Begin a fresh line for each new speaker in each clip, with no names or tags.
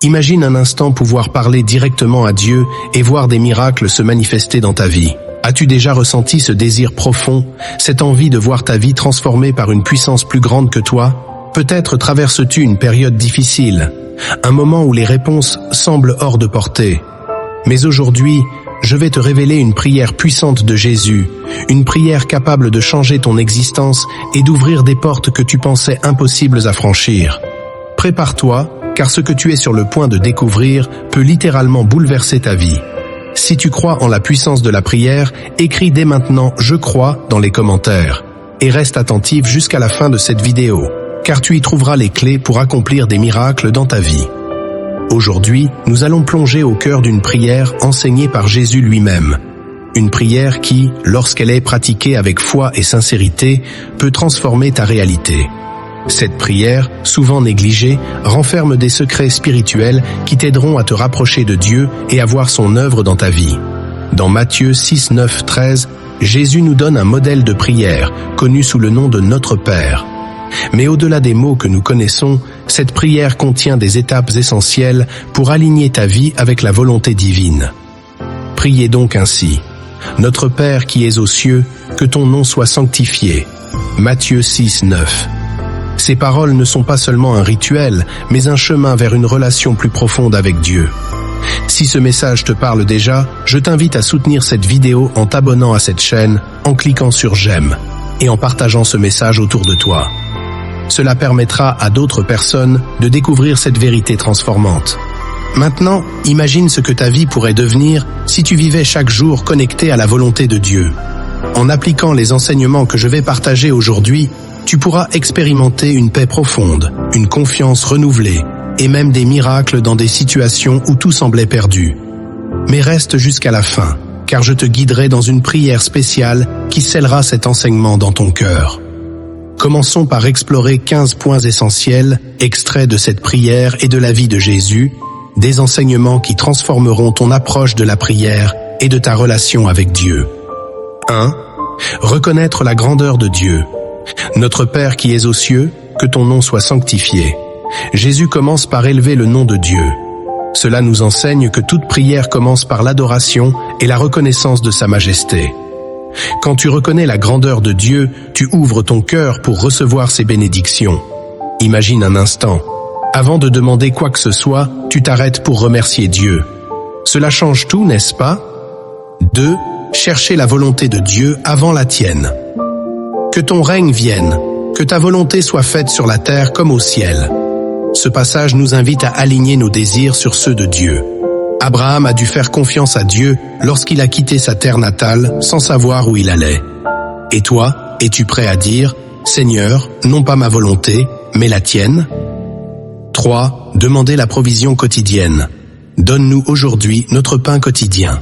Imagine un instant pouvoir parler directement à Dieu et voir des miracles se manifester dans ta vie. As-tu déjà ressenti ce désir profond, cette envie de voir ta vie transformée par une puissance plus grande que toi? Peut-être traverses-tu une période difficile, un moment où les réponses semblent hors de portée. Mais aujourd'hui, je vais te révéler une prière puissante de Jésus, une prière capable de changer ton existence et d'ouvrir des portes que tu pensais impossibles à franchir. Prépare-toi, car ce que tu es sur le point de découvrir peut littéralement bouleverser ta vie. Si tu crois en la puissance de la prière, écris dès maintenant « Je crois » dans les commentaires. Et reste attentif jusqu'à la fin de cette vidéo, car tu y trouveras les clés pour accomplir des miracles dans ta vie. Aujourd'hui, nous allons plonger au cœur d'une prière enseignée par Jésus lui-même. Une prière qui, lorsqu'elle est pratiquée avec foi et sincérité, peut transformer ta réalité. Cette prière, souvent négligée, renferme des secrets spirituels qui t'aideront à te rapprocher de Dieu et à voir son œuvre dans ta vie. Dans Matthieu 6, 9, 13, Jésus nous donne un modèle de prière, connu sous le nom de Notre Père. Mais au-delà des mots que nous connaissons, cette prière contient des étapes essentielles pour aligner ta vie avec la volonté divine. Priez donc ainsi. Notre Père qui es aux cieux, que ton nom soit sanctifié. Matthieu 6, 9. Ces paroles ne sont pas seulement un rituel, mais un chemin vers une relation plus profonde avec Dieu. Si ce message te parle déjà, je t'invite à soutenir cette vidéo en t'abonnant à cette chaîne, en cliquant sur j'aime et en partageant ce message autour de toi. Cela permettra à d'autres personnes de découvrir cette vérité transformante. Maintenant, imagine ce que ta vie pourrait devenir si tu vivais chaque jour connecté à la volonté de Dieu. En appliquant les enseignements que je vais partager aujourd'hui, tu pourras expérimenter une paix profonde, une confiance renouvelée et même des miracles dans des situations où tout semblait perdu. Mais reste jusqu'à la fin, car je te guiderai dans une prière spéciale qui scellera cet enseignement dans ton cœur. Commençons par explorer 15 points essentiels, extraits de cette prière et de la vie de Jésus, des enseignements qui transformeront ton approche de la prière et de ta relation avec Dieu. 1. Reconnaître la grandeur de Dieu. Notre Père qui es aux cieux, que ton nom soit sanctifié. Jésus commence par élever le nom de Dieu. Cela nous enseigne que toute prière commence par l'adoration et la reconnaissance de sa majesté. Quand tu reconnais la grandeur de Dieu, tu ouvres ton cœur pour recevoir ses bénédictions. Imagine un instant. Avant de demander quoi que ce soit, tu t'arrêtes pour remercier Dieu. Cela change tout, n'est-ce pas? 2. Chercher la volonté de Dieu avant la tienne. Que ton règne vienne, que ta volonté soit faite sur la terre comme au ciel. Ce passage nous invite à aligner nos désirs sur ceux de Dieu. Abraham a dû faire confiance à Dieu lorsqu'il a quitté sa terre natale sans savoir où il allait. Et toi, es-tu prêt à dire « Seigneur, non pas ma volonté, mais la tienne » 3. Demander la provision quotidienne. Donne-nous aujourd'hui notre pain quotidien.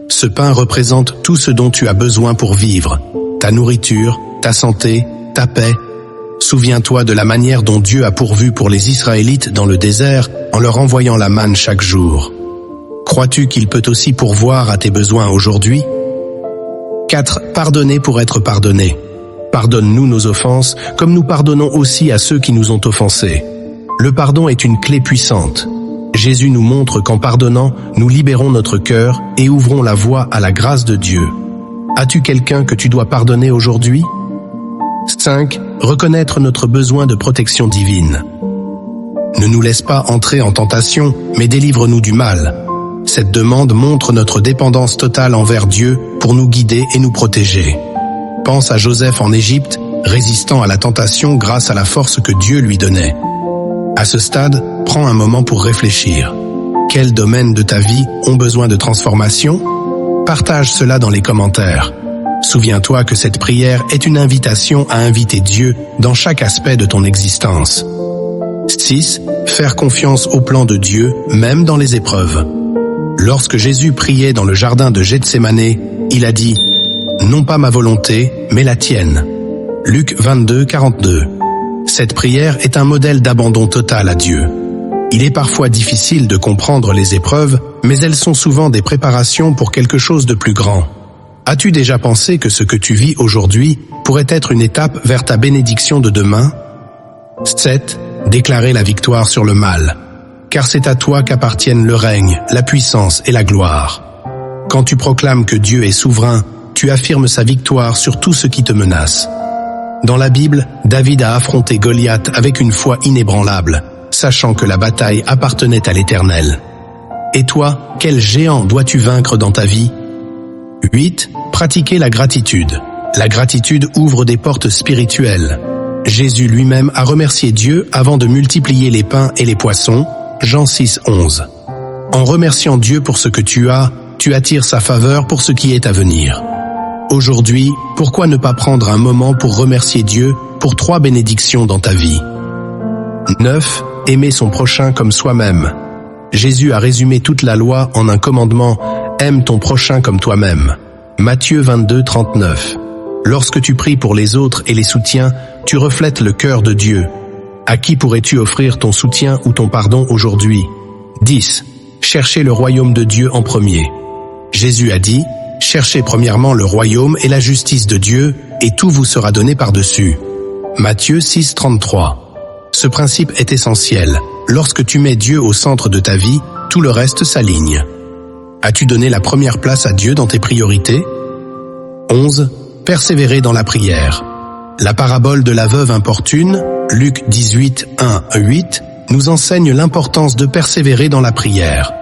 Ce pain représente tout ce dont tu as besoin pour vivre. Ta nourriture, ta santé, ta paix. Souviens-toi de la manière dont Dieu a pourvu pour les Israélites dans le désert en leur envoyant la manne chaque jour. Crois-tu qu'il peut aussi pourvoir à tes besoins aujourd'hui? 4. Pardonner pour être pardonné. Pardonne-nous nos offenses, comme nous pardonnons aussi à ceux qui nous ont offensés. Le pardon est une clé puissante. Jésus nous montre qu'en pardonnant, nous libérons notre cœur et ouvrons la voie à la grâce de Dieu. As-tu quelqu'un que tu dois pardonner aujourd'hui? 5. Reconnaître notre besoin de protection divine. Ne nous laisse pas entrer en tentation, mais délivre-nous du mal. Cette demande montre notre dépendance totale envers Dieu pour nous guider et nous protéger. Pense à Joseph en Égypte, résistant à la tentation grâce à la force que Dieu lui donnait. À ce stade, prends un moment pour réfléchir. Quels domaines de ta vie ont besoin de transformation? Partage cela dans les commentaires. Souviens-toi que cette prière est une invitation à inviter Dieu dans chaque aspect de ton existence. 6. Faire confiance au plan de Dieu, même dans les épreuves. Lorsque Jésus priait dans le jardin de Gethsémané, il a dit « Non pas ma volonté, mais la tienne ». Luc 22, 42. Cette prière est un modèle d'abandon total à Dieu. Il est parfois difficile de comprendre les épreuves, mais elles sont souvent des préparations pour quelque chose de plus grand. As-tu déjà pensé que ce que tu vis aujourd'hui pourrait être une étape vers ta bénédiction de demain? 7. Déclarer la victoire sur le mal. car c'est à toi qu'appartiennent le règne, la puissance et la gloire. Quand tu proclames que Dieu est souverain, tu affirmes sa victoire sur tout ce qui te menace. Dans la Bible, David a affronté Goliath avec une foi inébranlable, sachant que la bataille appartenait à l'Éternel. Et toi, quel géant dois-tu vaincre dans ta vie? 8. Pratiquer la gratitude. La gratitude ouvre des portes spirituelles. Jésus lui-même a remercié Dieu avant de multiplier les pains et les poissons, Jean 6, 11. En remerciant Dieu pour ce que tu as, tu attires sa faveur pour ce qui est à venir. Aujourd'hui, pourquoi ne pas prendre un moment pour remercier Dieu pour 3 bénédictions dans ta vie? 9. Aimer son prochain comme soi-même. Jésus a résumé toute la loi en un commandement « Aime ton prochain comme toi-même » Matthieu 22, 39. Lorsque tu pries pour les autres et les soutiens, tu reflètes le cœur de Dieu. À qui pourrais-tu offrir ton soutien ou ton pardon aujourd'hui? 10. Cherchez le royaume de Dieu en premier. Jésus a dit « Cherchez premièrement le royaume et la justice de Dieu, et tout vous sera donné par-dessus. » Matthieu 6, 33. Ce principe est essentiel. Lorsque tu mets Dieu au centre de ta vie, tout le reste s'aligne. As-tu donné la première place à Dieu dans tes priorités? 11. Persévérer dans la prière. La parabole de la veuve importune, Luc 18, 1, 8, nous enseigne l'importance de persévérer dans la prière.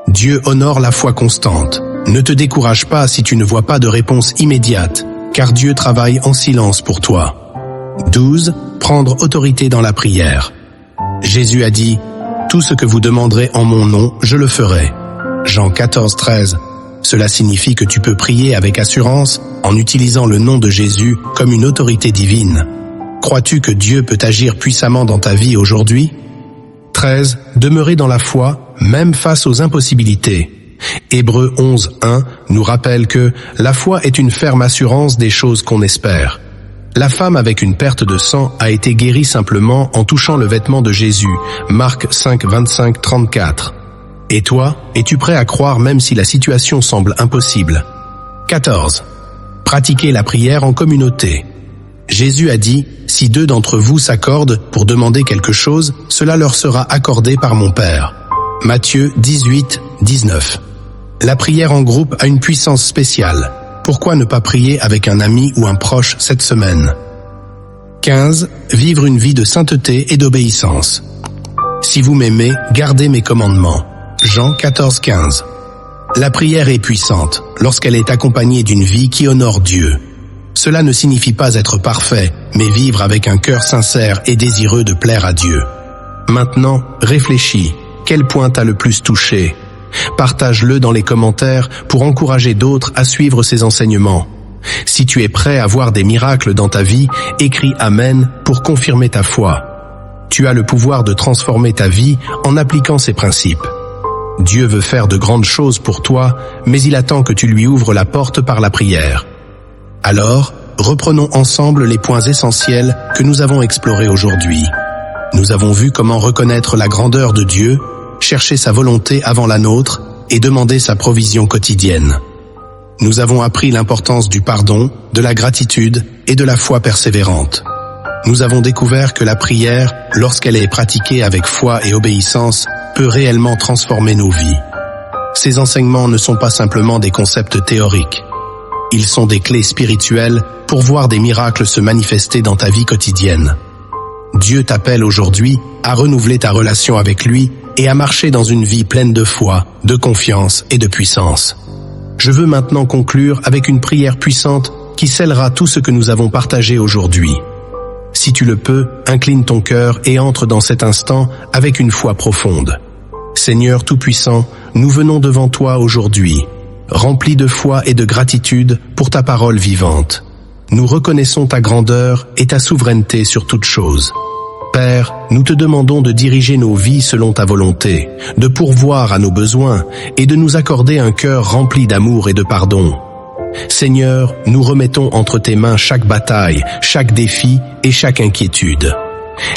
Dieu honore la foi constante. Ne te décourage pas si tu ne vois pas de réponse immédiate, car Dieu travaille en silence pour toi. 12. Prendre autorité dans la prière. Jésus a dit « Tout ce que vous demanderez en mon nom, je le ferai » Jean 14, 13. Cela signifie que tu peux prier avec assurance en utilisant le nom de Jésus comme une autorité divine. Crois-tu que Dieu peut agir puissamment dans ta vie aujourd'hui? 13. Demeurer dans la foi, même face aux impossibilités. Hébreux 11, 1 nous rappelle que la foi est une ferme assurance des choses qu'on espère. La femme avec une perte de sang a été guérie simplement en touchant le vêtement de Jésus, Marc 5, 25, 34. Et toi, es-tu prêt à croire même si la situation semble impossible? 14. Pratiquer la prière en communauté. Jésus a dit « Si 2 d'entre vous s'accordent pour demander quelque chose, cela leur sera accordé par mon Père. » Matthieu 18, 19. La prière en groupe a une puissance spéciale. Pourquoi ne pas prier avec un ami ou un proche cette semaine? 15. Vivre une vie de sainteté et d'obéissance. Si vous m'aimez, gardez mes commandements. Jean 14, 15. La prière est puissante lorsqu'elle est accompagnée d'une vie qui honore Dieu. Cela ne signifie pas être parfait, mais vivre avec un cœur sincère et désireux de plaire à Dieu. Maintenant, réfléchis. Quel point t'a le plus touché? Partage-le dans les commentaires pour encourager d'autres à suivre ces enseignements. Si tu es prêt à voir des miracles dans ta vie, écris Amen pour confirmer ta foi. Tu as le pouvoir de transformer ta vie en appliquant ces principes. Dieu veut faire de grandes choses pour toi, mais il attend que tu lui ouvres la porte par la prière. Alors, reprenons ensemble les points essentiels que nous avons explorés aujourd'hui. Nous avons vu comment reconnaître la grandeur de Dieu, chercher sa volonté avant la nôtre et demander sa provision quotidienne. Nous avons appris l'importance du pardon, de la gratitude et de la foi persévérante. Nous avons découvert que la prière, lorsqu'elle est pratiquée avec foi et obéissance, peut réellement transformer nos vies. Ces enseignements ne sont pas simplement des concepts théoriques. Ils sont des clés spirituelles pour voir des miracles se manifester dans ta vie quotidienne. Dieu t'appelle aujourd'hui à renouveler ta relation avec lui et à marcher dans une vie pleine de foi, de confiance et de puissance. Je veux maintenant conclure avec une prière puissante qui scellera tout ce que nous avons partagé aujourd'hui. Si tu le peux, incline ton cœur et entre dans cet instant avec une foi profonde. Seigneur Tout-Puissant, nous venons devant toi aujourd'hui, remplis de foi et de gratitude pour ta parole vivante. Nous reconnaissons ta grandeur et ta souveraineté sur toute chose. Père, nous te demandons de diriger nos vies selon ta volonté, de pourvoir à nos besoins et de nous accorder un cœur rempli d'amour et de pardon. Seigneur, nous remettons entre tes mains chaque bataille, chaque défi et chaque inquiétude.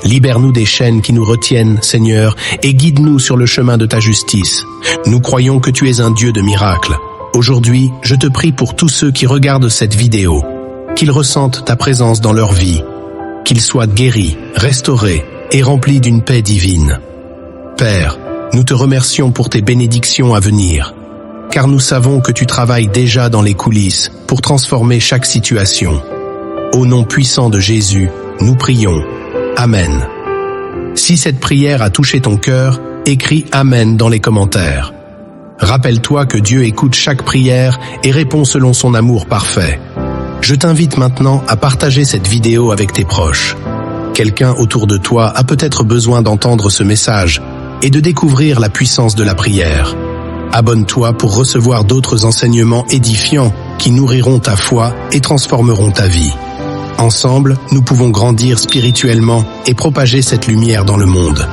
Libère-nous des chaînes qui nous retiennent, Seigneur, et guide-nous sur le chemin de ta justice. Nous croyons que tu es un Dieu de miracles. Aujourd'hui, je te prie pour tous ceux qui regardent cette vidéo, qu'ils ressentent ta présence dans leur vie, qu'ils soient guéris, restaurés et remplis d'une paix divine. Père, nous te remercions pour tes bénédictions à venir, car nous savons que tu travailles déjà dans les coulisses pour transformer chaque situation. Au nom puissant de Jésus, nous prions. Amen. Si cette prière a touché ton cœur, écris Amen dans les commentaires. Rappelle-toi que Dieu écoute chaque prière et répond selon son amour parfait. Je t'invite maintenant à partager cette vidéo avec tes proches. Quelqu'un autour de toi a peut-être besoin d'entendre ce message et de découvrir la puissance de la prière. Abonne-toi pour recevoir d'autres enseignements édifiants qui nourriront ta foi et transformeront ta vie. Ensemble, nous pouvons grandir spirituellement et propager cette lumière dans le monde.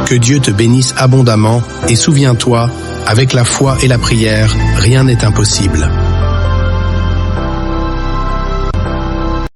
Que Dieu te bénisse abondamment et souviens-toi, avec la foi et la prière, rien n'est impossible.